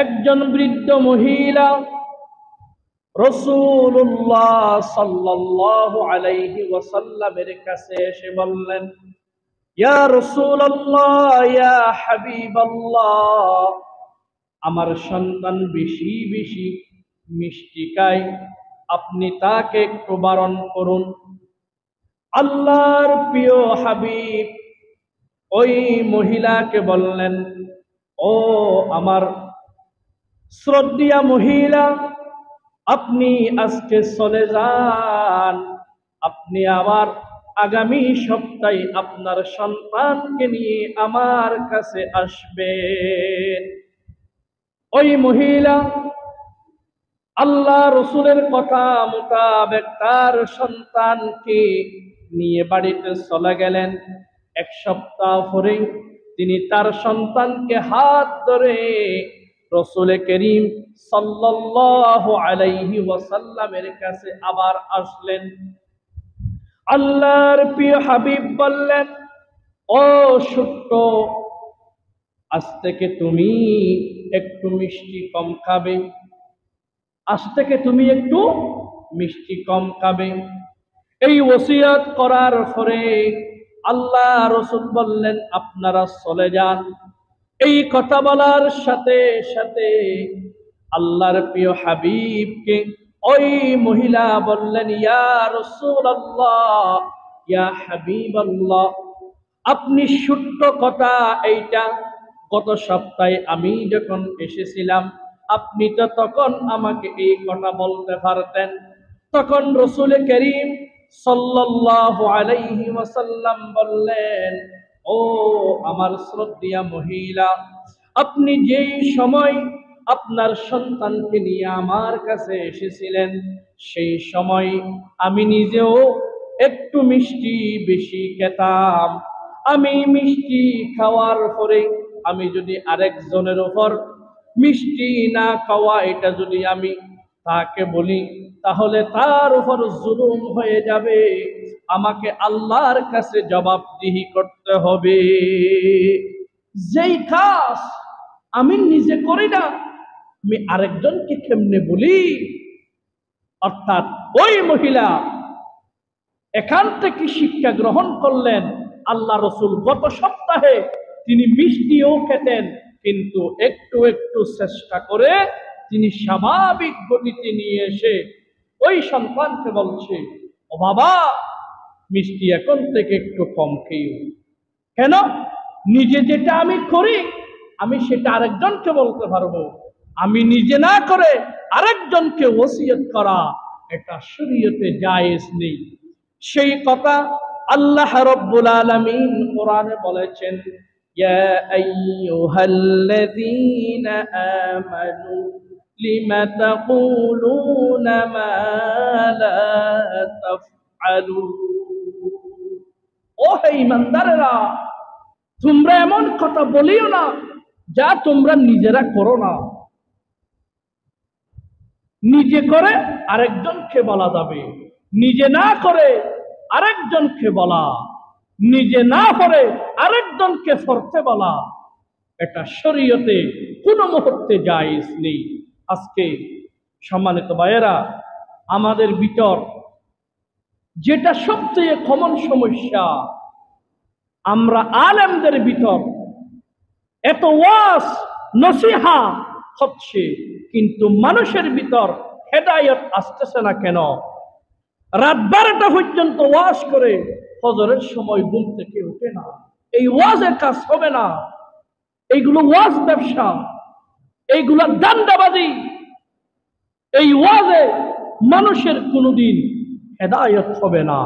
একজন বৃদ্ধ মহিলা রাসূলুল্লাহ সাল্লাল্লাহু আলাইহি ওয়াসাল্লামের কাছে এসে বললেন, ইয়া রাসূলুল্লাহ, ইয়া হাবিবাল্লাহ, আমার সন্তান বেশি বেশি মিষ্টি খায়, আপনি তাকে একটু বারণ করুন। আল্লাহর প্রিয় হাবিব ওই মহিলাকে বললেন, ও আমার শ্রদ্ধেয়া মহিলা, আপনি আজকে চলে যান, আপনি আবার আগামী সপ্তাহে আপনার সন্তানকে নিয়ে আমার কাছে আসবেন। ওই মহিলা আল্লাহ রসুলের কথা মোতাবেক তার সন্তানকে নিয়ে বাড়িতে চলে গেলেন। এক সপ্তাহ পরে তিনি তার সন্তানকে হাত ধরে রসুল করিম সাল্লাল্লাহু আলাইহি ওয়াসাল্লামের কাছে আবার আসলেন। আল্লাহর প্রিয় হাবিব বললেন, ও ছোট্ট, আজ থেকে তুমি একটু মিষ্টি কম খাবে, আজ থেকে তুমি একটু মিষ্টি কম খাবে। এই ওসিয়ত করার পরে আল্লাহ রসুল বললেন, আপনারা চলে যান। এই কথা বলার সাথে সাথে আল্লাহর প্রিয় হাবিবকে ওই মহিলা বললেন, ইয়া রাসূলুল্লাহ, ইয়া হাবিবাল্লাহ, আপনি সত্য কথা এইটা গত সপ্তাহে আমি যখন এসেছিলাম, আপনি তো তখন আমাকে এই কথা বলতে পারতেন। তখন রাসূল করিম সাল্লাল্লাহু আলাইহি ওয়াসাল্লাম বললেন, ও আমার শ্রদ্ধেয়া মহিলা, আপনি যেই সময় আপনার সন্তানকে নিয়ে আমার কাছে এসেছিলেন, সেই সময় আমি নিজেও একটু মিষ্টি বেশি খেতাম। আমি মিষ্টি খাওয়ার পরে আমি যদি আরেকজনের উপর মিষ্টি না খাওয়া এটা যদি আমি তাকে বলি, তাহলে তার উপর জুলুম হয়ে যাবে, আমাকে আল্লাহর কাছে জবাবদিহি করতে হবে। যেই কাজ আমি নিজে করি না, আমি আরেকজনকে কেমনে বলি? অর্থাৎ ওই মহিলা এখান থেকে শিক্ষা গ্রহণ করলেন। আল্লাহ রসুল গত সপ্তাহে তিনি মিষ্টিও খেতেন, কিন্তু একটু একটু চেষ্টা করে তিনি স্বাভাবিক গতিতে নিয়ে এসে ওই সন্তানকে বলছে, ও বাবা, মিষ্টি এখন থেকে একটু কম খেয়েও। কেন? নিজে যেটা আমি করি আমি সেটা আরেকজনকে বলতে পারবো, আমি নিজে না করে আরেকজনকে ওসিয়ত করা এটা শরীয়তে জায়েজ নেই। সেই কথা আল্লাহ রাব্বুল আলামিন কোরআনে বলেছেন, ইয়া আইয়ুহাল্লাযীনা আমানু লিমা তাকুলুনা মা লা তাফআলুন। ও হে ঈমানদারেরা, তোমরা এমন কথা বলিও না যা তোমরা নিজেরা করো না। নিজে করে আরেকজনকে বলা যাবে, নিজে না করে আরেকজনকে বলা, নিজে না করে আরেকজনকে করতে বলা, এটা শরীয়তে কোনো মুহূর্তে জায়েজ নেই। আজকে সম্মানিত ভাইয়েরা, আমাদের ভিতর যেটা সবচেয়ে কমন সমস্যা, আমরা আলেমদের ভিতর এত ওয়াজ নসিহা হচ্ছে, কিন্তু মানুষের ভিতর হেদায়েত আসতেছে না কেন? রাত 12টা পর্যন্ত ওয়াজ করে ফজরের সময় ঘুম থেকে ওঠে না। এই ওয়াজের কাজ হবে না। এইগুলো ওয়াজ ব্যবসা, এইগুলো দান্দাবাজি। এই ওয়াজে মানুষের কোনোদিন হেদায়েত হবে না।